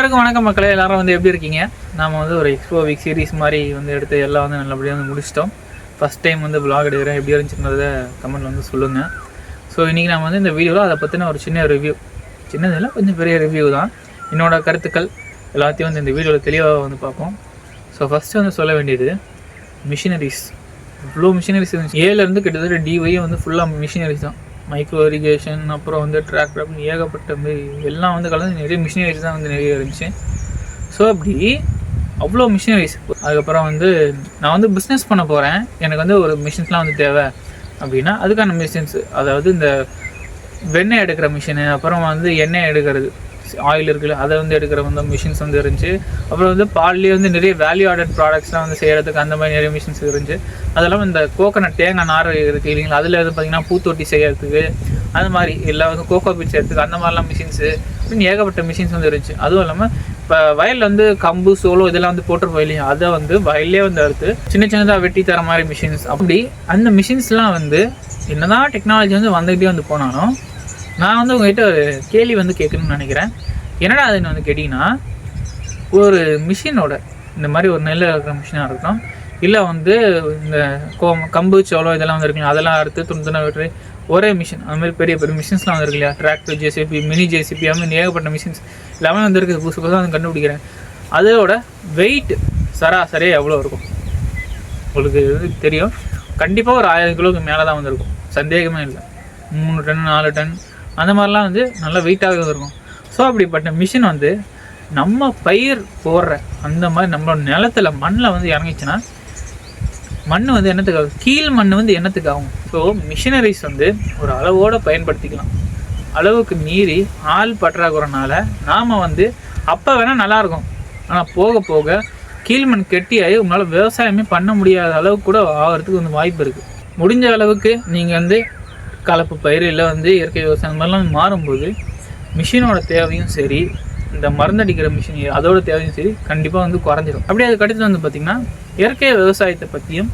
அனைவருக்கும் வணக்கம் மக்களே. எல்லாரும் வந்து எப்படி இருக்கீங்க? நாம் வந்து ஒரு எக்ஸ்போ வீக் சீரிஸ் மாதிரி வந்து எடுத்து எல்லாம் வந்து நல்லபடியாக வந்து முடிச்சிட்டோம். ஃபஸ்ட் டைம் வந்து vlog எடுக்கிறேன், எப்படி இருந்துச்சுன்றதை கமெண்ட்டில் வந்து சொல்லுங்கள். ஸோ இன்றைக்கி நம்ம வந்து இந்த வீடியோவில் அதை பற்றின ஒரு சின்ன ரிவ்யூ, சின்னதில் கொஞ்சம் பெரிய ரிவ்யூ தான், என்னோடய கருத்துக்கள் எல்லாத்தையும் வந்து இந்த வீடியோவில் தெளிவாக வந்து பார்ப்போம். ஸோ ஃபஸ்ட்டு வந்து சொல்ல வேண்டியது மிஷினரிஸ். இவ்வளோ மிஷினரிஸ் இருந்துச்சு. ஏலேருந்து கிட்டத்தட்ட டிஒய் வந்து ஃபுல்லாக மிஷினரிஸ் தான். மைக்ரோ இரிகேஷன், அப்புறம் வந்து டிராக்டர், அப்படின்னு ஏகப்பட்ட மாரி எல்லாம் வந்து கலந்து நிறைய மிஷினரிஸ் தான் வந்து நிறைய இருந்துச்சு. ஸோ அப்படி அவ்வளோ மிஷினரிஸ். அதுக்கப்புறம் வந்து நான் வந்து பிஸ்னஸ் பண்ண போகிறேன், எனக்கு வந்து ஒரு மிஷின்ஸ்லாம் வந்து தேவை அப்படின்னா அதுக்கான மிஷின்ஸ், அதாவது இந்த வெண்ணெய் எடுக்கிற மிஷினு, அப்புறம் வந்து எண்ணெய் எடுக்கிறது, ஆயில் இருக்குல்ல, அதை வந்து எடுக்கிற வந்து மிஷின்ஸ் வந்து இருந்துச்சு. அப்புறம் வந்து பால்லேயே வந்து நிறைய வேல்யூ ஆடட் ப்ராடக்ட்ஸ்லாம் வந்து செய்கிறதுக்கு அந்த மாதிரி நிறைய மிஷின்ஸ் இருந்துச்சு. அதெல்லாம் இந்த கோகனட் தேங்காய் நார் இருக்குது இல்லைங்களா, அதில் வந்து பார்த்திங்கன்னா பூத்தொட்டி செய்கிறதுக்கு, அந்த மாதிரி எல்லாம் வந்து கோகோ பீட் செய்கிறதுக்கு அந்த மாதிரிலாம் மிஷின்ஸு அப்படின்னு ஏகப்பட்ட மிஷின்ஸ் வந்து இருந்துச்சு. அதுவும் இல்லாமல் இப்போ வயலில் வந்து கம்பு சோளம் இதெல்லாம் வந்து போட்டிருப்போம் இல்லையா, அதை வந்து வயல்லே வந்து அறுத்து சின்ன சின்னதாக வெட்டி தர மாதிரி மிஷின்ஸ். அப்படி அந்த மிஷின்ஸ்லாம் வந்து என்னதான் டெக்னாலஜி வந்து வந்துக்கிட்டே வந்து போனாலும், நான் வந்து உங்கள்கிட்ட ஒரு கேள்வி வந்து கேட்கணும்னு நினைக்கிறேன். என்னடா அதுன்னு வந்து கேட்டிங்கன்னா, ஒரு மிஷினோட இந்த மாதிரி ஒரு நெல் இருக்கிற மிஷினாக இருக்கட்டும், இல்லை வந்து இந்த கம்பு சோளம் இதெல்லாம் வந்து இருக்குல்லையா, அதெல்லாம் அறுத்து துணை வெட்டுற ஒரே மிஷின், அது மாதிரி பெரிய பெரிய மிஷின்ஸ்லாம் வந்து இருக்கு இல்லையா, டிராக்டர், ஜேசிபி, மினி ஜேசிபி, அது ஏகப்பட்ட மிஷின்ஸ் எல்லாமே வந்து இருக்குது. புதுசு புதுசாக வந்து கண்டுபிடிக்கிறேன். அதோட வெயிட் சராசரியாக எவ்வளோ இருக்கும் உங்களுக்கு தெரியும். கண்டிப்பாக ஒரு 1000 கிலோவுக்கு மேலே தான் வந்துருக்கும், சந்தேகமே இல்லை. 3 டன் 4 டன் அந்த மாதிரிலாம் வந்து நல்லா வெயிட்டாகவே இருக்கும். ஸோ அப்படிப்பட்ட மிஷின் வந்து நம்ம பயிர் போடுற அந்த மாதிரி நம்மளோட நிலத்தில் மண்ணில் வந்து இறங்கிச்சுன்னா மண் வந்து என்னத்துக்காகும், கீழ் மண் வந்து என்னத்துக்காகும். ஸோ மிஷினரிஸ் வந்து ஒரு அளவோடு பயன்படுத்திக்கலாம். அளவுக்கு மீறி ஆள் பற்றாக்குறனால நாம் வந்து அப்போ வேணால் நல்லாயிருக்கும், ஆனால் போக போக கீழ்மண் கெட்டியாகி உங்களால் விவசாயமே பண்ண முடியாத அளவுக்கு கூட ஆகிறதுக்கு வந்து வாய்ப்பு இருக்குது. முடிஞ்ச அளவுக்கு நீங்கள் வந்து கலப்பு பயிர் இல்லை வந்து இயற்கை விவசாயம் மாதிரிலாம் மாறும்போது மிஷினோட தேவையும் சரி, இந்த மருந்தடிக்கிற மிஷின் அதோட தேவையும் சரி கண்டிப்பாக வந்து குறைஞ்சிடும். அப்படி அதுக்கு அடுத்து வந்து பார்த்திங்கன்னா இயற்கை விவசாயத்தை பற்றியும்,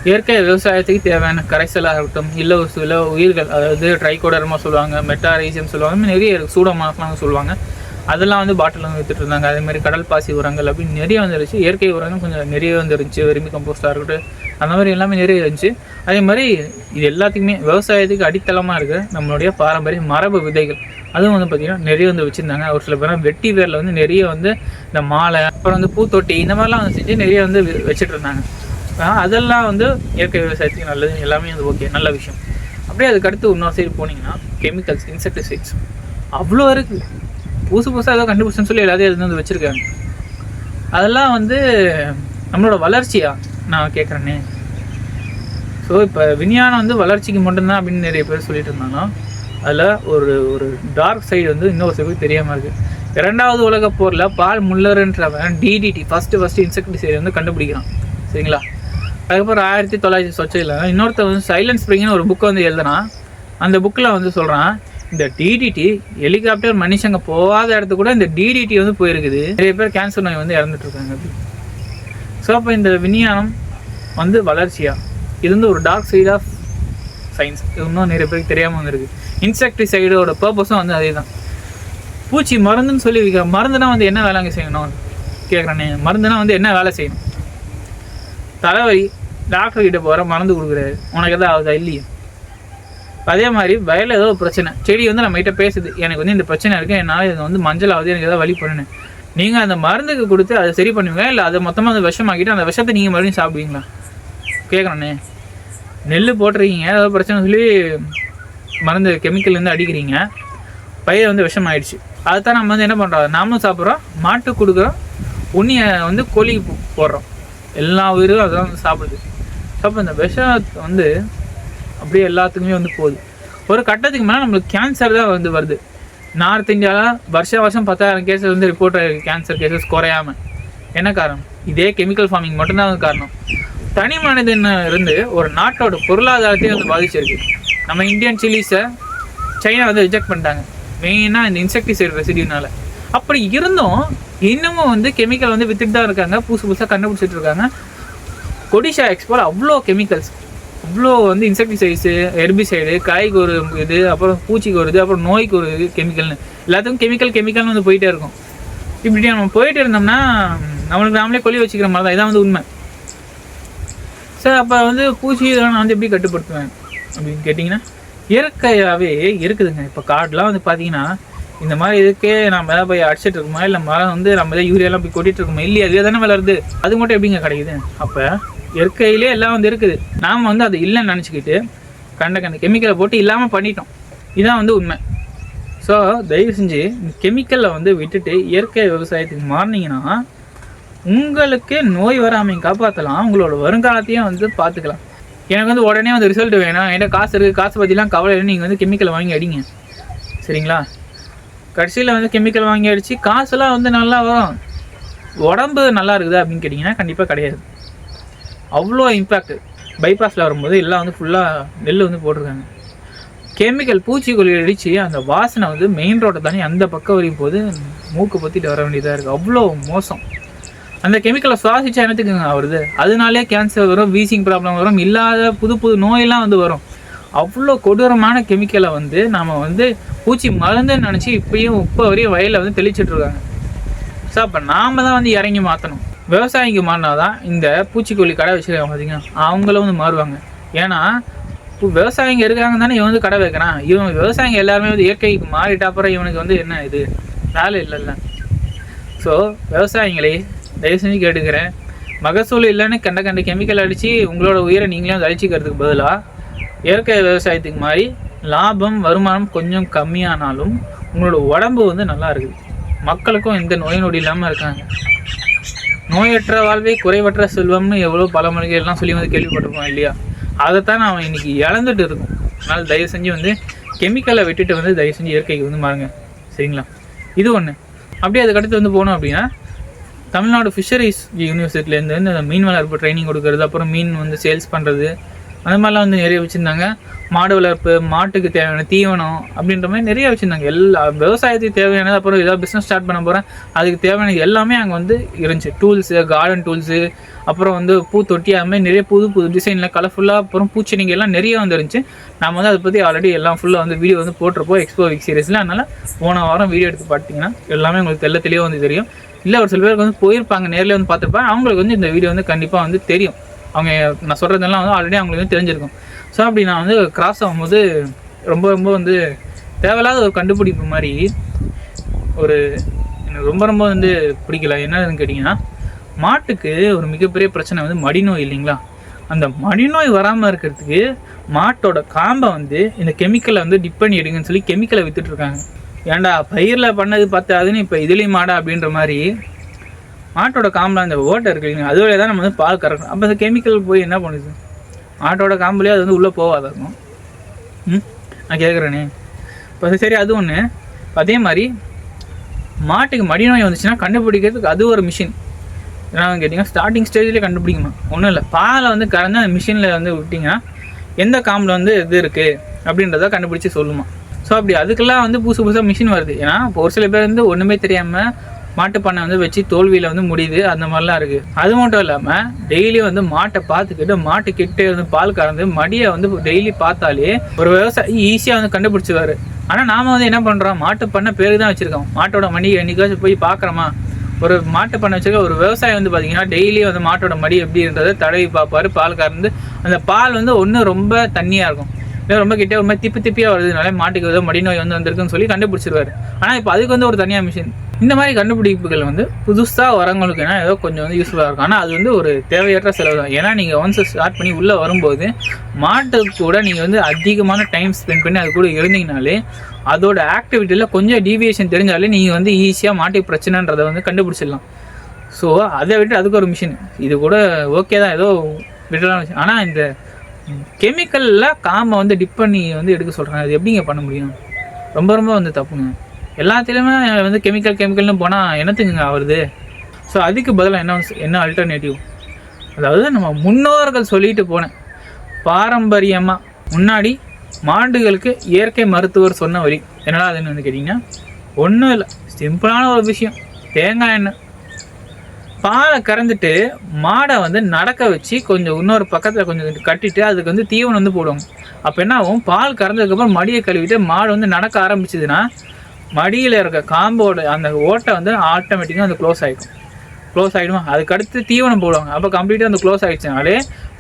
இயற்கை விவசாயத்துக்கு தேவையான கரைசலாக இருக்கட்டும், இல்லை ஒரு சில உயிர்கள், அதாவது ட்ரைகோடர்மா சொல்லுவாங்க, மெட்டாரைசியம் சொல்லுவாங்க, நிறைய சூடோமோனாஸ்லாம் சொல்லுவாங்க, அதெல்லாம் வந்து பாட்டில் வந்து விற்றுட்டு இருந்தாங்க. அதேமாதிரி கடல் பாசி உரங்கள் அப்படின்னு நிறைய வந்துருச்சு. இயற்கை உரங்கள் கொஞ்சம் நிறைய வந்துருந்துச்சு, வெறுமி கம்போஸ்டாக இருக்கட்டும், அந்த மாதிரி எல்லாமே நிறைய இருந்துச்சு. அதே மாதிரி இது எல்லாத்துக்குமே விவசாயத்துக்கு அடித்தளமாக இருக்குது நம்மளுடைய பாரம்பரிய மரபு விதைகள், அதுவும் வந்து பார்த்திங்கன்னா நிறைய வந்து வச்சுருந்தாங்க. ஒரு சில பேர் வெட்டி வேரில் வந்து நிறைய வந்து இந்த மாலை, அப்புறம் வந்து பூத்தொட்டி, இந்த மாதிரிலாம் வந்து செஞ்சு நிறைய வந்து வச்சுட்டு இருந்தாங்க. அதெல்லாம் வந்து இயற்கை விவசாயத்துக்கு நல்லது, எல்லாமே வந்து ஓகே, நல்ல விஷயம். அப்படியே அதுக்கடுத்து இன்னொரு சைடு போனீங்கன்னா கெமிக்கல்ஸ், இன்செக்டிசைட்ஸ் அவ்வளோ இருக்குது. புதுசு புதுசாக ஏதோ கண்டுபிடிச்சுன்னு சொல்லி எல்லாத்தையும் எதுவும் வந்து வச்சுருக்காங்க. அதெல்லாம் வந்து நம்மளோட வளர்ச்சியாக நான் கேட்குறேனே. ஸோ இப்போ விஞ்ஞானம் வந்து வளர்ச்சிக்கு மட்டும்தான் அப்படின்னு நிறைய பேர் சொல்லிட்டு இருந்தாலும், அதில் ஒரு டார்க் சைடு வந்து இன்னொரு சிலருக்கு தெரியாமல் இருக்குது. 2வது உலகப் போரில் பால் முல்லர்ன்றவன் டிடிடி ஃபஸ்ட்டு இன்செக்டிசைடு வந்து கண்டுபிடிக்கிறான், சரிங்களா. அதுக்கப்புறம் 1900 இன்னொருத்த வந்து சைலண்ட் ஸ்ப்ரிங்னு ஒரு புக்கை வந்து எழுதுறான். அந்த புக்கில் வந்து சொல்கிறான், இந்த டிடிடி ஹெலிகாப்டர் மனுஷங்க போகாத இடத்துக்கு கூட இந்த டிடிடி வந்து போயிருக்குது, நிறைய பேர் கேன்சர் நோய் வந்து இறந்துட்டுருக்காங்க அப்படி. ஸோ அப்போ இந்த விஞ்ஞானம் வந்து வளர்ச்சியா, இது வந்து ஒரு டார்க் சைட் ஆஃப் சயின்ஸ், இது இன்னும் நிறைய பேருக்கு தெரியாமல் வந்துருக்கு. இன்செக்டிசைடோட பர்பஸும் வந்து அதே தான். பூச்சி மருந்துன்னு சொல்லி வைக்க, மருந்துனா வந்து என்ன வேலைங்க செய்யணும் கேட்குறேனே. மருந்துனா வந்து என்ன வேலை செய்யணும், தலைவலி டாக்டர்கிட்ட போகிற மருந்து கொடுக்குறாரு, உனக்கு எதாவது ஆகுதா இல்லையா. அதே மாதிரி வயலில் ஏதோ ஒரு பிரச்சனை, செடி வந்து நம்மகிட்ட பேசுது, எனக்கு வந்து இந்த பிரச்சனை இருக்குது, என்னால் இது வந்து மஞ்சள் ஆகுது, எனக்கு எதாவது வலி பண்ணுன்னு. நீங்கள் அந்த மருந்துக்கு கொடுத்து அதை சரி பண்ணுவீங்க, இல்லை அதை மொத்தமாக அந்த விஷமாக்கிட்டு அந்த விஷத்தை நீங்கள் மறுபடியும் சாப்பிடுவீங்களா கேட்குறேண்ணே. நெல் போட்டுருக்கீங்க, ஏதாவது பிரச்சனை சொல்லி மருந்து கெமிக்கல் வந்து அடிக்கிறீங்க, பயிர் வந்து விஷம் ஆகிடுச்சு, அதுதான் நம்ம வந்து என்ன பண்ணுறோம், நாமளும் சாப்பிட்றோம், மாட்டுக்கு கொடுக்குறோம், உண்ணியை வந்து கோழிக்கு போடுறோம், எல்லா உயிரும் அதுதான் வந்து சாப்பிடுது. அப்போ இந்த விஷம் வந்து அப்படியே எல்லாத்துக்குமே வந்து போகுது. ஒரு கட்டத்துக்கு மேலே நம்மளுக்கு கேன்சர் தான் வந்து வருது. நார்த் இந்தியாவில் வருஷம் 10,000 கேஸஸ் வந்து ரிப்போர்ட் ஆகிருக்கு, கேன்சர் கேஸஸ் குறையாமல். என்ன காரணம், இதே கெமிக்கல் ஃபார்மிங் மட்டும்தான் வந்து காரணம். தனி மனிதன் இருந்து ஒரு நாட்டோட பொருளாதாரத்தையும் வந்து பாதிச்சிருக்கு. நம்ம இந்தியன் சில்லிஸை சைனா வந்து ரிஜெக்ட் பண்ணிட்டாங்க, மெயினாக இந்த இன்செக்டிசைட் ரெசிடியூனால. அப்படி இருந்தும் இன்னமும் வந்து கெமிக்கல் வந்து வித்துட்டு தான் இருக்காங்க, புதுசாக கண்டுபிடிச்சிட்டு இருக்காங்க. கொடிஷா எக்ஸ்போல அவ்வளோ கெமிக்கல்ஸ், அவ்வளோ வந்து இன்செக்டிசைட்ஸு, ஹெர்பிசைடு, காய்க்கு ஒரு இது, அப்புறம் பூச்சிக்கு ஒரு இது, அப்புறம் நோய்க்கு ஒரு இது, கெமிக்கல்னு எல்லாத்துக்கும் கெமிக்கல்னு வந்து போயிட்டே இருக்கும். இப்படி நம்ம போயிட்டு இருந்தோம்னா நம்மளுக்கு நாமளே கொல்லி வச்சுக்கிற மாதிரி தான். இதான் வந்து உண்மை. சார் அப்போ வந்து பூச்சி இதெல்லாம் நான் வந்து எப்படி கட்டுப்படுத்துவேன் அப்படின்னு கேட்டிங்கன்னா, இயற்கையாகவே இருக்குதுங்க. இப்போ காடெலாம் வந்து பார்த்தீங்கன்னா இந்த மாதிரி இதுக்கே நம்ம எதாவது போய் அடிச்சிட்டு இருக்கோமா, இல்லை மரம் வந்து நம்ம எதாவது யூரியாலாம் போய் கொட்டிகிட்டு இருக்கோமா, இல்லையா அதுவே தானே வளருது. அது மட்டும் எப்படிங்க கிடைக்குது? அப்போ இயற்கையிலே எல்லாம் வந்து இருக்குது. நாம் வந்து அது இல்லைன்னு நினச்சிக்கிட்டு கண்ட கெமிக்கலை போட்டு இல்லாமல் பண்ணிட்டோம். இதான் வந்து உண்மை. ஸோ தயவு செஞ்சு கெமிக்கலை வந்து விட்டுட்டு இயற்கை விவசாயத்துக்கு மாறினீங்கன்னா உங்களுக்கு நோய் வராமல் காப்பாற்றலாம், உங்களோட வருங்காலத்தையும் வந்து பார்த்துக்கலாம். எனக்கு வந்து உடனே வந்து ரிசல்ட் வேணும், என்கிட்ட காசு இருக்குது, காசு பற்றிலாம் கவலை இல்லை, நீங்கள் வந்து கெமிக்கலை வாங்கி அடிங்க, சரிங்களா? கடைசியில் வந்து கெமிக்கல் வாங்கி அடித்து காசுலாம் வந்து நல்லா வரும், உடம்பு நல்லா இருக்குது அப்படின்னு கேட்டிங்கன்னா கண்டிப்பாக கிடையாது. அவ்வளோ இம்பேக்ட். பைபாஸில் வரும்போது எல்லாம் வந்து ஃபுல்லாக நெல் வந்து போட்டிருக்காங்க. கெமிக்கல் பூச்சிக்கொல்லி அடித்து அந்த வாசனை வந்து மெயின் ரோட்டை தாண்டி அந்த பக்கம் வரையும் போது மூக்கு பற்றிட்டு வர வேண்டியதாக இருக்குது. அவ்வளோ மோசம். அந்த கெமிக்கலை சுவாசிச்சா என்னத்துக்குங்க வருது? அதனாலே கேன்சர் வரும், வீசிங் ப்ராப்ளம் வரும், இல்லாத புது புது நோயெல்லாம் வந்து வரும். அவ்வளோ கொடூரமான கெமிக்கலை வந்து நம்ம வந்து பூச்சி மருந்துன்னு நினச்சி இப்போ வரையும் வயலில் வந்து தெளிச்சிட்ருக்காங்க. ஸோ அப்போ நாம் தான் வந்து இறங்கி மாற்றணும். விவசாயிக்கு மாறினா தான் இந்த பூச்சிக்கொல்லி கடை வச்சுருக்காங்க பார்த்தீங்கன்னா அவங்களும் வந்து மாறுவாங்க. ஏன்னா இப்போ விவசாயிங்க இருக்காங்க தானே இவன் வந்து கடை வைக்கிறான். இவங்க விவசாயிங்க எல்லாருமே வந்து இயற்கைக்கு மாறிட்ட அப்புறம் இவனுக்கு வந்து என்ன இது வேலை இல்லைல்ல. ஸோ விவசாயிங்களே தயவு செஞ்சு கேட்டுக்கிறேன், மகசூல் இல்லைன்னு கண்ட கெமிக்கல் அடித்து உங்களோட உயிரை நீங்களே வந்து அழிச்சிக்கிறதுக்கு பதிலாக இயற்கை விவசாயத்துக்கு மாதிரி லாபம் வருமானம் கொஞ்சம் கம்மியானாலும் உங்களோட உடம்பு வந்து நல்லா இருக்குது, மக்களுக்கும் எந்த நோய் நொடி இல்லாமல் இருக்காங்க. நோயற்ற வாழ்வே குறைவற்ற செல்வம்னு எவ்வளோ பழமொழிகள்லாம் சொல்லி வந்து கேள்விப்பட்டிருக்கோம் இல்லையா? அதைத்தான் நான் இன்னைக்கு இழந்துட்டு இருக்கோம். அதனால் தயவு செஞ்சு வந்து கெமிக்கலை விட்டுட்டு வந்து தயவு செஞ்சு இயற்கைக்கு வந்து மாறுங்க, சரிங்களா? இது ஒன்று. அப்படியே அதுக்கடுத்து வந்து போனோம் அப்படின்னா தமிழ்நாடு ஃபிஷரிஸ் யூனிவர்சிட்டிலேருந்து வந்து அந்த மீன் வளர்ப்பு ட்ரைனிங் கொடுக்குறது, அப்புறம் மீன் வந்து சேல்ஸ் பண்ணுறது, அந்த மாதிரிலாம் வந்து நிறைய வச்சுருந்தாங்க. மாடு வளர்ப்பு, மாட்டுக்கு தேவையான தீவனம் அப்படின்ற மாதிரி நிறைய வச்சுருந்தாங்க. எல்லா விவசாயத்துக்கு தேவையானது, அப்புறம் ஏதாவது பிஸ்னஸ் ஸ்டார்ட் பண்ண போகிறேன் அதுக்கு தேவையானது எல்லாமே அங்கே வந்து இருந்துச்சு. டூல்ஸு, கார்டன் டூல்ஸு, அப்புறம் வந்து பூத்தொட்டி, அது மாதிரி நிறைய புது புது டிசைனில் கலர்ஃபுல்லாக, அப்புறம் பூச்செடிங்க எல்லாம் நிறைய வந்து இருந்துச்சு. நம்ம வந்து அதை பற்றி ஆல்ரெடி எல்லாம் ஃபுல்லாக வந்து வீடியோ வந்து போட்டிருப்போம் எக்ஸ்போ வீக் சீரிஸில். அதனால் போன வாரம் வீடியோ எடுத்து பார்த்தீங்கன்னா எல்லாமே உங்களுக்கு தெளிவாக வந்து தெரியும். இல்லை ஒரு சில பேருக்கு வந்து போயிருப்பாங்க, நேரில் வந்து பார்த்துருப்பாங்க, அவங்களுக்கு வந்து இந்த வீடியோ வந்து கண்டிப்பாக வந்து தெரியும். அவங்க நான் சொல்கிறதெல்லாம் வந்து ஆல்ரெடி அவங்களுக்கு வந்து தெரிஞ்சிருக்கும். ஸோ அப்படி நான் வந்து கிராஸ் ஆகும்போது ரொம்ப வந்து தேவையில்லாத ஒரு கண்டுபிடிப்பு மாதிரி ஒரு எனக்கு ரொம்ப வந்து பிடிக்கல. என்னதுன்னு கேட்டிங்கன்னா, மாட்டுக்கு ஒரு மிகப்பெரிய பிரச்சனை வந்து மடிநோய் இல்லைங்களா? அந்த மடிநோய் வராமல் இருக்கிறதுக்கு மாட்டோட காம்பை வந்து இந்த கெமிக்கலை வந்து டிப் பண்ணி எடுங்கன்னு சொல்லி கெமிக்கலை விற்றுட்ருக்காங்க. ஏன்டா பயிரில் பண்ணது பார்த்தாதுன்னு இப்போ இதுலேயும் மாடா அப்படின்ற மாதிரி மாட்டோட காம்பில் அந்த ஓட்டை இருக்கு இல்லைங்க, அதுவரை தான் நம்ம வந்து பால் கறக்கணும். அப்போ அந்த கெமிக்கல் போய் என்ன பண்ணுது? மாட்டோட காம்புலேயே அது வந்து உள்ளே போகாத இருக்கும். நான் கேட்குறேனே. இப்போ சரி, அது ஒன்று. அதே மாதிரி மாட்டுக்கு மடிநோய் வந்துச்சுன்னா கண்டுபிடிக்கிறதுக்கு அது ஒரு மிஷின். என்னன்னு கேட்டிங்கன்னா ஸ்டார்டிங் ஸ்டேஜ்லேயே கண்டுபிடிக்குமா? ஒன்றும் இல்லை, பாலை வந்து கறந்து அந்த மிஷினில் வந்து விட்டிங்கன்னா எந்த காம்பில் வந்து இது இருக்குது அப்படின்றத கண்டுபிடிச்சி சொல்லுமா. ஸோ அப்படி அதுக்கெல்லாம் வந்து புதுசாக மிஷின் வருது. ஏன்னா இப்போ ஒரு சில பேர் வந்து ஒன்றுமே தெரியாமல் மாட்டு பண்ணை வந்து வச்சு தோல்வியில் வந்து முடியுது, அந்த மாதிரிலாம் இருக்குது. அது மட்டும் இல்லாமல் டெய்லி வந்து மாட்டை பார்த்துக்கிட்டு மாட்டுக்கிட்டே வந்து பால் கறந்து மடியை வந்து டெய்லி பார்த்தாலே ஒரு விவசாயி ஈஸியாக வந்து கண்டுபிடிச்சிடுவார். ஆனால் நாம் வந்து என்ன பண்ணுறோம், மாட்டு பண்ணை பேருக்கு தான் வச்சுருக்கோம், மாட்டோட மடி என்னைக்காச்சும் போய் பார்க்குறோமா? ஒரு மாட்டு பண்ணை வச்சுருக்க ஒரு விவசாயி வந்து பார்த்திங்கன்னா டெய்லி வந்து மாட்டோட மடி எப்படின்றத தடவி பார்ப்பார். பால் கறந்து அந்த பால் வந்து ஒன்று ரொம்ப தண்ணியாக இருக்கும், இல்லை ரொம்ப கிட்டே ஒரு மாதிரி திப்பியாக வருதுனால மாட்டுக்கு ஏதோ மடிநோய் வந்து வந்திருக்குன்னு சொல்லி கண்டுபிடிச்சிருவார். ஆனால் இப்போ அதுக்கு வந்து ஒரு தனியாக மிஷின். இந்த மாதிரி கண்டுபிடிப்புகள் வந்து புதுசாக வரவங்களுக்கு ஏதோ கொஞ்சம் வந்து யூஸ்ஃபுல்லாக இருக்கும். ஆனால் அது வந்து ஒரு தேவையற்ற செலவு தான். ஏன்னா நீங்கள் ஒன்ஸ் ஸ்டார்ட் பண்ணி உள்ளே வரும்போது மாட்டுக்கு கூட நீங்கள் வந்து அதிகமான டைம் ஸ்பெண்ட் பண்ணி அது கூட இருந்தீங்கனாலே அதோட ஆக்டிவிட்டியில் கொஞ்சம் டீவியேஷன் தெரிஞ்சாலே நீங்கள் வந்து ஈஸியாக மாட்டுக்கு பிரச்சனைன்றதை வந்து கண்டுபிடிச்சிடலாம். ஸோ அதை விட்டு அதுக்கு ஒரு மிஷின் இது கூட ஓகே தான், ஏதோ விடலாம். ஆனால் இந்த கெமிக்கலில் காம்பை வந்து டிப் பண்ணி வந்து எடுக்க சொல்கிறாங்க, அது எப்படிங்க பண்ண முடியும்? ரொம்ப வந்து தப்புங்க. எல்லாத்துலேயுமே வந்து கெமிக்கல்னு போனால் என்னத்துக்குங்க வருது? ஸோ அதுக்கு பதிலாக என்ன அல்டர்னேட்டிவ்? அதாவது நம்ம முன்னோர்கள் சொல்லிட்டு போனேன், பாரம்பரியமாக முன்னாடி மாடுகளுக்கு இயற்கை மருத்துவர் சொன்ன வழி என்னடா அதுன்னு வந்து கேட்டிங்கன்னா ஒன்றும் இல்லை, சிம்பிளான ஒரு விஷயம். தேங்காய் எண்ணெய் பாலை கறந்துட்டு மாடை வந்து நடக்க வச்சு கொஞ்சம் இன்னொரு பக்கத்தில் கொஞ்சம் கட்டிட்டு அதுக்கு வந்து தீவனம் வந்து போடுவாங்க. அப்போ என்ன ஆகும், பால் கறந்ததுக்கப்புறம் மடியை கழுவிட்டு மாடு வந்து நடக்க ஆரம்பிச்சதுன்னா மடியில் இருக்க காம்போட அந்த ஓட்டை வந்து ஆட்டோமேட்டிக்காக வந்து க்ளோஸ் ஆகிடும். அதுக்கடுத்து தீவனம் போடுவாங்க. அப்போ கம்ப்ளீட்டாக வந்து க்ளோஸ் ஆகிடுச்சுனாலே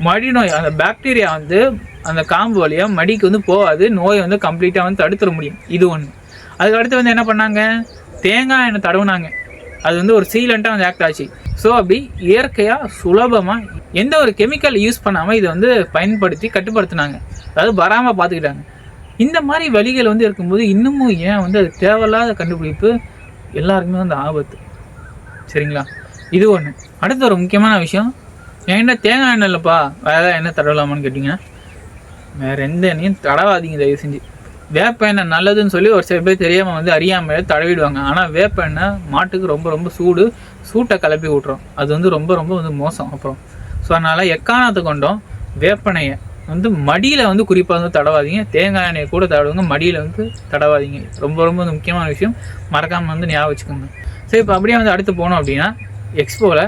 மடி நோய், அந்த பாக்டீரியா வந்து அந்த காம்பு வழியாக மடிக்கு வந்து போகாது, நோயை வந்து கம்ப்ளீட்டாக வந்து தடுத்துட முடியும். இது ஒன்று. அதுக்கடுத்து வந்து என்ன பண்ணாங்க, தேங்காய் எண்ணெய் தடவுனாங்க. அது வந்து ஒரு சீலண்ட்டாக வந்து ஆக்ட் ஆச்சு. ஸோ அப்படி இயற்கையாக சுலபமாக எந்த ஒரு கெமிக்கல் யூஸ் பண்ணாமல் இதை வந்து பயன்படுத்தி கட்டுப்படுத்தினாங்க, அதாவது வராமல் பார்த்துக்கிட்டாங்க. இந்த மாதிரி வழிகள் வந்து இருக்கும்போது இன்னமும் ஏன் வந்து அது தேவையில்லாத கண்டுபிடிப்பு எல்லாருக்குமே வந்து ஆபத்து. சரிங்களா, இது ஒன்று. அடுத்த ஒரு முக்கியமான விஷயம், என்கிட்ட தேங்காய் எண்ணெய் இல்லைப்பா, வேறு எண்ணெய் தடவலாமான்னு கேட்டிங்கன்னா, வேறு எந்த எண்ணெயும் தடவாதீங்க தயவு செஞ்சு. வேப்ப எண்ணெய் நல்லதுன்னு சொல்லி ஒரு சில பேர் தெரியாமல் வந்து அறியாமல் தடவிடுவாங்க. ஆனால் வேப்ப எண்ணெய் மாட்டுக்கு ரொம்ப ரொம்ப சூட்டை கிளப்பி விட்றோம். அது வந்து ரொம்ப ரொம்ப வந்து மோசம். அப்புறம் ஸோ அதனால் எக்காரணத்தை கொண்டோம் வேப்பெண்ணெயை வந்து மடியில் வந்து குறிப்பாக வந்து தடவாதீங்க. தேங்காய் எண்ணெயை கூட தடவுங்க, மடியில் வந்து தடவாதீங்க. ரொம்ப ரொம்ப வந்து முக்கியமான விஷயம், மறக்காமல் வந்து ஞாபகம் வச்சுக்கோங்க. சரி, இப்போ அப்படியே வந்து அடுத்து போனோம் அப்படின்னா, எக்ஸ்போவில்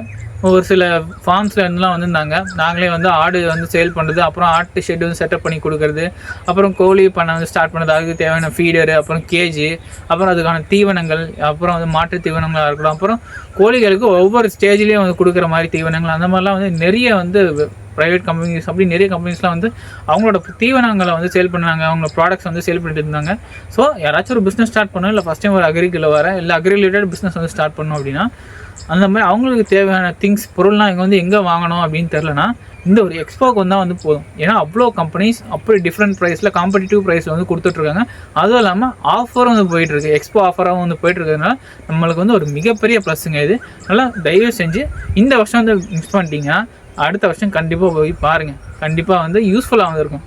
ஒரு சில ஃபார்ம்ஸில் இருந்துலாம் வந்துருந்தாங்க. நாங்களே வந்து ஆடு வந்து சேல் பண்ணுறது, அப்புறம் ஆட்டு ஷெட் வந்து செட்டப் பண்ணி கொடுக்குறது, அப்புறம் கோழி பண்ணை வந்து ஸ்டார்ட் பண்ணுறது, அதுக்கு தேவையான ஃபீடரு, அப்புறம் கேஜி, அப்புறம் அதுக்கான தீவனங்கள், அப்புறம் வந்து மாட்டு தீவனங்களாக இருக்கட்டும், அப்புறம் கோழிகளுக்கு ஒவ்வொரு ஸ்டேஜ்லேயும் வந்து கொடுக்குற மாதிரி தீவனங்கள், அந்த மாதிரிலாம் வந்து நிறைய வந்து ப்ரைவேட் கம்பெனிஸ் அப்படி நிறைய கம்பெனிஸ்லாம் வந்து அவங்களோட தீவனங்களை வந்து சேல் பண்ணாங்க, அவங்களோட ப்ராடக்ட்ஸ் வந்து சேல் பண்ணிட்டு இருந்தாங்க. ஸோ யாராச்சும் ஒரு பிஸ்னஸ் ஸ்டார்ட் பண்ணணும், இல்லை ஃபஸ்ட் டைம் ஒரு அக்ரிக்குள்ளே இல்லை அக்ரி ரிலேட்டட் பிஸ்னஸ் வந்து ஸ்டார்ட் பண்ணணும் அப்படின்னா, அந்த மாதிரி அவங்களுக்கு தேவையான பொருள்லாம் இங்கே வந்து எங்கே வாங்கணும் அப்படின்னு தெரிலனா இந்த ஒரு எக்ஸ்போக்கு வந்தால் வந்து போதும். ஏன்னா அவ்வளோ கம்பெனிஸ் அப்படி டிஃப்ரெண்ட் ப்ரைஸில் காம்படிட்டிவ் ப்ரைஸில் வந்து கொடுத்துட்ருக்காங்க. அதுவும் இல்லாமல் ஆஃபரும் வந்து போயிட்டுருக்கு, எக்ஸ்போ ஆஃபராகவும் வந்து போயிட்டுருக்கிறதுனால நம்மளுக்கு வந்து ஒரு மிகப்பெரிய ப்ளஸ்ஸுங்க இது. நல்லா தயவு செஞ்சு இந்த வருஷம் வந்து மிஸ் பண்ணிட்டீங்கன்னா அடுத்த வருஷம் கண்டிப்பாக போய் பாருங்கள், கண்டிப்பாக வந்து யூஸ்ஃபுல்லாக வந்து இருக்கும்.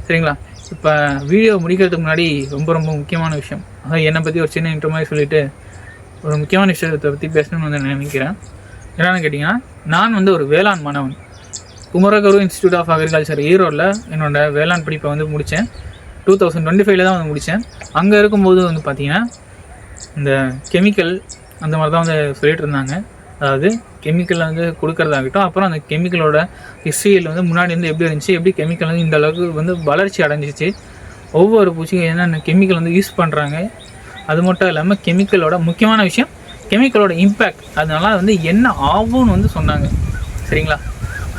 சரிங்களா, இப்போ வீடியோ முடிக்கிறதுக்கு முன்னாடி ரொம்ப ரொம்ப முக்கியமான விஷயம், அதான் என்னை பற்றி ஒரு சின்ன இன்ட்ரோ மாதிரி சொல்லிவிட்டு ஒரு முக்கியமான விஷயத்தை பற்றி பேசணும்னு வந்து நினைக்கிறேன். என்னென்னு கேட்டிங்கன்னா, நான் வந்து ஒரு வேளாண் மாணவன். குமரகுரு இன்ஸ்டியூட் ஆஃப் அக்ரிகல்ச்சர் ஈரோடில் என்னோட வேளாண் படிப்பை வந்து முடித்தேன். 2025 தான் வந்து முடித்தேன். அங்கே இருக்கும்போது வந்து பார்த்திங்கன்னா இந்த கெமிக்கல் அந்த மாதிரி தான் வந்து சொல்லிகிட்டு இருந்தாங்க. அதாவது கெமிக்கல் வந்து கொடுக்குறதாகட்டும், அப்புறம் அந்த கெமிக்கலோட ஹிஸ்ட்ரியில் வந்து முன்னாடி வந்து எப்படி இருந்துச்சு, எப்படி கெமிக்கல் வந்து இந்த அளவுக்கு வந்து வளர்ச்சி அடைஞ்சிச்சு, ஒவ்வொரு பூச்சிக்கும் என்னென்ன கெமிக்கல் வந்து யூஸ் பண்ணுறாங்க, அது மட்டும் இல்லாமல் கெமிக்கலோட முக்கியமான விஷயம் கெமிக்கலோட இம்பேக்ட், அதனால வந்து என்ன ஆகும்னு வந்து சொன்னாங்க. சரிங்களா,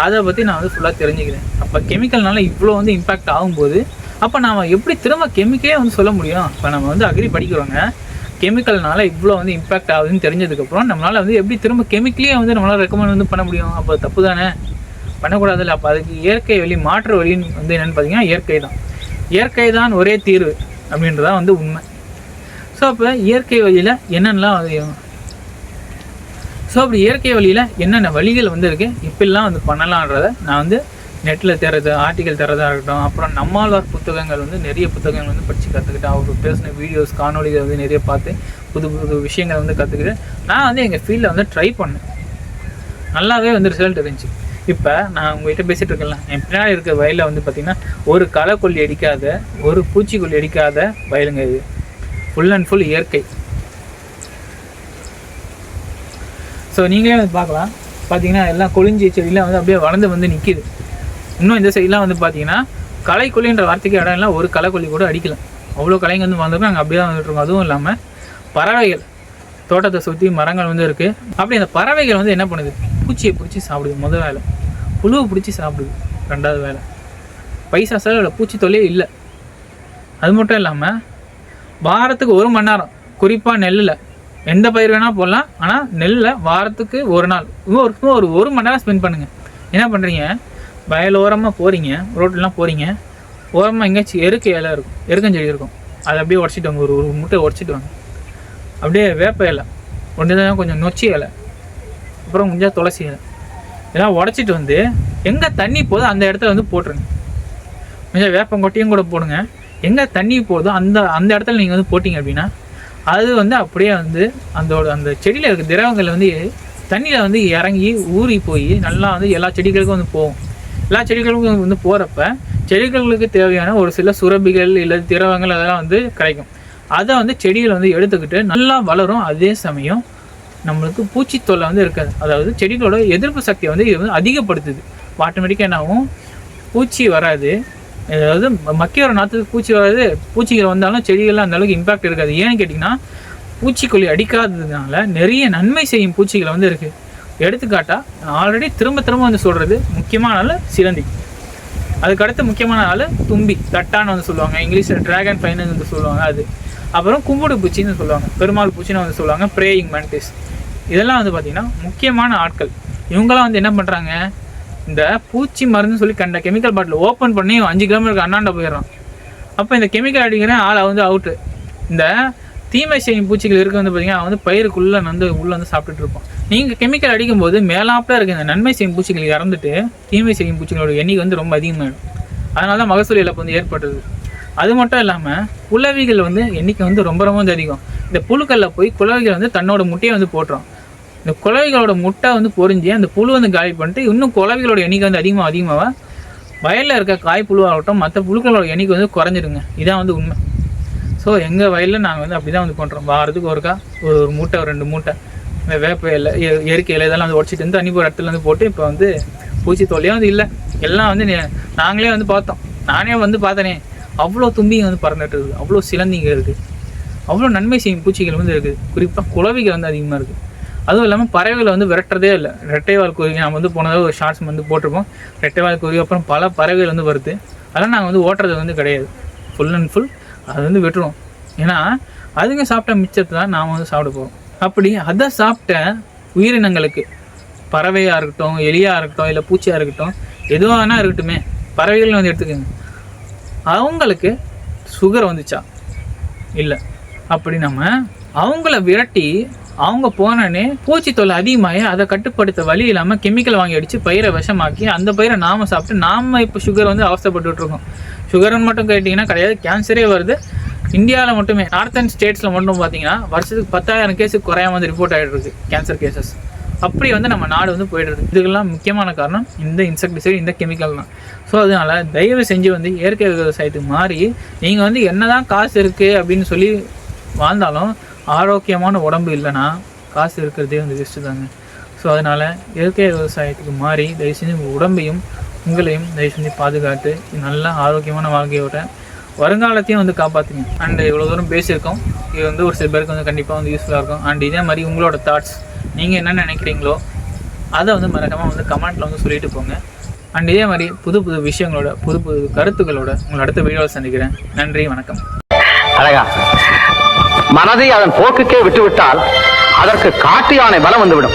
அதை பற்றி நான் வந்து ஃபுல்லாக தெரிஞ்சுக்கிறேன். அப்போ கெமிக்கல்னால இவ்வளோ வந்து இம்பேக்ட் ஆகும்போது அப்போ நம்ம எப்படி திரும்ப கெமிக்கலே வந்து சொல்ல முடியும்? இப்போ நம்ம வந்து அக்ரி படிக்கிறோங்க, கெமிக்கல்னால இவ்வளோ வந்து இம்பேக்ட் ஆகுதுன்னு தெரிஞ்சதுக்கப்புறம் நம்மளால் வந்து எப்படி திரும்ப கெமிக்கலே வந்து நம்மளால் ரெக்கமெண்ட் வந்து பண்ண முடியும்? அப்போ தப்பு தானே, பண்ணக்கூடாதுல்ல. அப்போ அதுக்கு இயற்கை வழி, மாற்று வழின்னு வந்து என்னென்னு பார்த்தீங்கன்னா இயற்கை தான் ஒரே தீர்வு அப்படின்றதான் வந்து உண்மை. ஸோ அப்போ இயற்கை வழியில் என்னென்ன வழிகள் வந்து இருக்குது, இப்படிலாம் வந்து பண்ணலான்றதை நான் வந்து நெட்டில் தேர்றது, ஆர்டிக்கல் தரதாக இருக்கட்டும், அப்புறம் நம்மாழ்வார் புத்தகங்கள் வந்து நிறைய புத்தகங்கள் வந்து படித்து கற்றுக்கிட்டேன். அவர் பேசின வீடியோஸ், காணொலிகள் வந்து நிறைய பார்த்து புது புது விஷயங்களை வந்து கற்றுக்கிட்டு நான் வந்து எங்கள் ஃபீல்டில் வந்து ட்ரை பண்ணேன். நல்லாவே வந்து ரிசல்ட் இருந்துச்சு. இப்போ நான் உங்கள்கிட்ட பேசிகிட்டு இருக்கேன், என் பின்னாடி இருக்கிற வயலில் வந்து பார்த்திங்கன்னா ஒரு களைக்கொல்லி அடிக்காத, ஒரு பூச்சிக்கொல்லி அடிக்காத வயலுங்க இது. ஃபுல் அண்ட் ஃபுல் இயற்கை. ஸோ நீங்களே வந்து பார்க்கலாம், பார்த்தீங்கன்னா எல்லாம் கொழிஞ்சி செடியெலாம் வந்து அப்படியே வளர்ந்து வந்து நிற்கிது. இன்னும் இந்த சைடெலாம் வந்து பார்த்தீங்கன்னா களைக்கொல்லின்ற வார்த்தைக்கு இடம் இல்லை, ஒரு களைக்கொல்லி கூட அடிக்கலாம், அவ்வளோ களைங்க வந்து வந்திருக்கும். நாங்கள் அப்படியே தான் வந்துட்டுருக்கோம். அதுவும் இல்லாமல் பறவைகள், தோட்டத்தை சுற்றி மரங்கள் வந்து இருக்குது. அப்படி அந்த பறவைகள் வந்து என்ன பண்ணுது, பூச்சியை பிடிச்சி சாப்பிடுது. முதல் வேலை புழுவை பிடிச்சி சாப்பிடுது. ரெண்டாவது வேலை பைசா செலவில் பூச்சி தொல்லையே இல்லை. அது மட்டும் இல்லாமல் வாரத்துக்கு 1 மணி நேரம், குறிப்பாக நெல்லில் எந்த பயிர் வேணால் போடலாம், ஆனால் நெல்லில் வாரத்துக்கு 1 நாள் ஒரு 1 மணி நேரம் ஸ்பெண்ட் பண்ணுங்கள். என்ன பண்ணுறீங்க, வயல் ஓரமாக போகிறீங்க, ரோட்லாம் போகிறீங்க, ஓரமாக எங்கேயாச்சும் இலை இருக்கும், எருக்கஞ்செடி இருக்கும், அதை அப்படியே உடச்சிட்டு வாங்க, ஒரு முட்டை உடச்சிட்டு வாங்க. அப்படியே வேப்ப இலை ஒன்று தான், கொஞ்சம் நொச்சி இலை, அப்புறம் கொஞ்சம் துளசி இலை, இதெல்லாம் உடச்சிட்டு வந்து எங்கே தண்ணி போதோ அந்த இடத்துல வந்து போட்டுருங்க. கொஞ்சம் வேப்பங்கொட்டையும் கூட போடுங்க. எங்கே தண்ணி போதோ அந்த இடத்துல நீங்கள் வந்து போட்டிங்க அப்படின்னா அது வந்து அப்படியே வந்து அந்த செடியில் இருக்க திரவங்கள் வந்து தண்ணியில் வந்து இறங்கி ஊறி போய் நல்லா வந்து எல்லா செடிகளுக்கும் வந்து போகும். எல்லா செடிகளுக்கும் வந்து போகிறப்ப செடிகளுக்கு தேவையான ஒரு சில சுரபிகள் இல்லை திரவங்கள் அதெல்லாம் வந்து கிடைக்கும். அதை வந்து செடிகள் வந்து எடுத்துக்கிட்டு நல்லா வளரும். அதே சமயம் நம்மளுக்கு பூச்சி தொல்லை வந்து இருக்காது. அதாவது செடிகளோட எதிர்ப்பு சக்தியை வந்து இது வந்து அதிகப்படுத்துது. ஆட்டோமேட்டிக்காக என்னாகும், பூச்சி வராது, அதாவது மக்கிய வர நாற்றுக்கு பூச்சி வராது, பூச்சிகள் வந்தாலும் செடிகள்லாம் அந்த அளவுக்கு இம்பாக்ட் இருக்காது. ஏன்னு கேட்டிங்கன்னா பூச்சிக்கொல்லி அடிக்காததுனால நிறைய நன்மை செய்யும் பூச்சிகள் வந்து இருக்குது. எடுத்துக்காட்டா ஆல்ரெடி திரும்ப திரும்ப வந்து சொல்கிறது, முக்கியமான ஆள் சிலந்தி, அதுக்கடுத்து முக்கியமான ஆள் தும்பி, தட்டான்னு வந்து சொல்லுவாங்க, இங்கிலீஷில் ட்ராகன் ஃபைன்னு வந்து சொல்லுவாங்க. அது அப்புறம் கும்புடு பூச்சின்னு சொல்லுவாங்க, பெருமாள் பூச்சின்னு வந்து சொல்லுவாங்க, ப்ரேயிங் மேண்டிஸ். இதெல்லாம் வந்து பார்த்திங்கன்னா முக்கியமான ஆட்கள். இவங்களாம் வந்து என்ன பண்ணுறாங்க, இந்த பூச்சி மருந்துன்னு சொல்லி கண்ட கெமிக்கல் பாட்டில் ஓப்பன் பண்ணி 5 கிலோமீட்டருக்கு அண்ணாண்ட போயிடுறான். அப்போ இந்த கெமிக்கல் அடிக்கிற ஆளை வந்து அவுட்டு. இந்த தீமை செய்யும் பூச்சிகள் இருக்க வந்து பார்த்திங்கன்னா அவன் வந்து பயிருக்குள்ளே வந்து உள்ளே வந்து சாப்பிட்டுட்டு இருப்பான். நீங்கள் கெமிக்கல் அடிக்கும்போது மேலாப்பில் இருக்க இந்த நன்மை செய்யும் பூச்சிகள் இறந்துட்டு தீமை செய்யும் பூச்சிகளோட எண்ணிக்கை வந்து ரொம்ப அதிகமாகிடும். அதனால தான் மகசூல் இழப்பு வந்து ஏற்படுது. அது மட்டும் இல்லாமல் குளவிகள் வந்து எண்ணிக்கை வந்து ரொம்ப ரொம்ப வந்து அதிகம். இந்த புழுக்களில் போய் குளவிகள் வந்து தன்னோட முட்டையை வந்து போட்டுரும். இந்த குளவிகளோட முட்டை வந்து பொறிஞ்சி அந்த புழு வந்து காலி பண்ணிட்டு இன்னும் குளவிகளோட எண்ணிக்கை வந்து அதிகமாக வயலில் இருக்க காய் புழுவாகட்டும் மற்ற புழுக்களோட எண்ணிக்கை வந்து குறைஞ்சிடுங்க. இதான் வந்து உண்மை. ஸோ எங்கள் வயலில் நாங்கள் வந்து அப்படி தான் வந்து பண்ணுறோம். வாரத்துக்கு ஒருக்கா ஒரு மூட்டை, ஒரு 2 மூட்டை இந்த வேப்ப இலை, இயற்கை இலை இதெல்லாம் வந்து உடச்சிட்டு வந்து தண்ணி போகிற இடத்துல வந்து போட்டு இப்போ வந்து பூச்சி தொல்லையே வந்து இல்லை. எல்லாம் வந்து நாங்களே வந்து பார்த்தோம். நானே வந்து பார்த்தனே, அவ்வளோ தும்பிங்க வந்து பறந்துட்டு இருக்குது, அவ்வளோ சிலந்திங்க இருக்குது, அவ்வளோ நன்மை செய்யும் பூச்சிகள் வந்து இருக்குது. குறிப்பாக குளவிகள் வந்து அதிகமாக இருக்குது. அதுவும் இல்லாமல் பறவைகளை வந்து விரட்டுறதே இல்லை. ரெட்டைவால் குருவி நம்ம வந்து போனதாக ஒரு ஷார்ட்ஸ் வந்து போட்டிருப்போம். ரெட்டைவால் குருவி அப்புறம் பல பறவைகள் வந்து வருது. அதெல்லாம் நாங்கள் வந்து ஓட்டுறது வந்து கிடையாது. ஃபுல் அண்ட் ஃபுல் அது வந்து விட்டுருவோம். ஏன்னா அதுங்க சாப்பிட்ட மிச்சத்தை தான் நாம் வந்து சாப்பிட போகிறோம். அப்படி அதை சாப்பிட்ட உயிரினங்களுக்கு, பறவையாக இருக்கட்டும், எலியாக இருக்கட்டும், இல்லை பூச்சியாக இருக்கட்டும், எதுவாக வேணா இருக்கட்டுமே, பறவைகள் வந்து எடுத்துக்கோங்க, அவங்களுக்கு சுகர் வந்துச்சா இல்லை. அப்படி நம்ம அவங்கள விரட்டி அவங்க போனோடனே பூச்சி தொல்லை அதிகமாகி அதை கட்டுப்படுத்த வழி இல்லாமல் கெமிக்கல் வாங்கி அடித்து பயிரை விஷமாக்கி அந்த பயிரை நாம் சாப்பிட்டு நாம் இப்போ சுகர் வந்து அவஸ்தைப்பட்டுருக்கோம். சுகர்னு மட்டும் கேட்டிங்கன்னா கிடையாது, கேன்சரே வருது. இந்தியாவில் மட்டுமே நார்த்தன் ஸ்டேட்ஸில் மட்டும் பார்த்தீங்கன்னா வருஷத்துக்கு 10,000 கேஸுக்கு குறையாம வந்து ரிப்போர்ட் ஆகிட்டு இருக்குது கேன்சர் கேசஸ். அப்படி வந்து நம்ம நாடு வந்து போய்ட்டு இதுக்கெல்லாம் முக்கியமான காரணம் இந்த இன்செக்டிசைட், இந்த கெமிக்கல் தான். ஸோ அதனால் தயவு செஞ்சு வந்து இயற்கை விவசாயத்துக்கு மாறி நீங்கள் வந்து என்ன தான் காசு இருக்குது அப்படின்னு சொல்லி வாழ்ந்தாலும் ஆரோக்கியமான உடம்பு இல்லைன்னா காசு இருக்கிறதே வந்து வேஸ்ட்டு தாங்க. ஸோ அதனால் இயற்கை விவசாயத்துக்கு மாறி தயவு செஞ்சு உங்கள் உடம்பையும் உங்களையும் தயவு செஞ்சு பாதுகாத்து நல்ல ஆரோக்கியமான வாழ்க்கையோட வருங்காலத்தையும் வந்து காப்பாற்றுங்க. அண்ட் இவ்வளோ தூரம் பேசியிருக்கோம், இது வந்து ஒரு சில பேருக்கு வந்து கண்டிப்பாக வந்து யூஸ்ஃபுல்லாக இருக்கும். அண்ட் இதே மாதிரி உங்களோட தாட்ஸ், நீங்கள் என்ன நினைக்கிறீங்களோ அதை வந்து மறக்காமல் வந்து கமெண்ட்டில் வந்து சொல்லிட்டு போங்க. அண்ட் இதே மாதிரி புது புது விஷயங்களோட, புது புது கருத்துக்களோட உங்களை அடுத்த வீடியோவில் சந்திக்கிறேன். நன்றி, வணக்கம். அழகா மனதை அதன் போக்குக்கே விட்டுவிட்டால் அதற்கு காட்டு யானை பலம் வந்துவிடும்.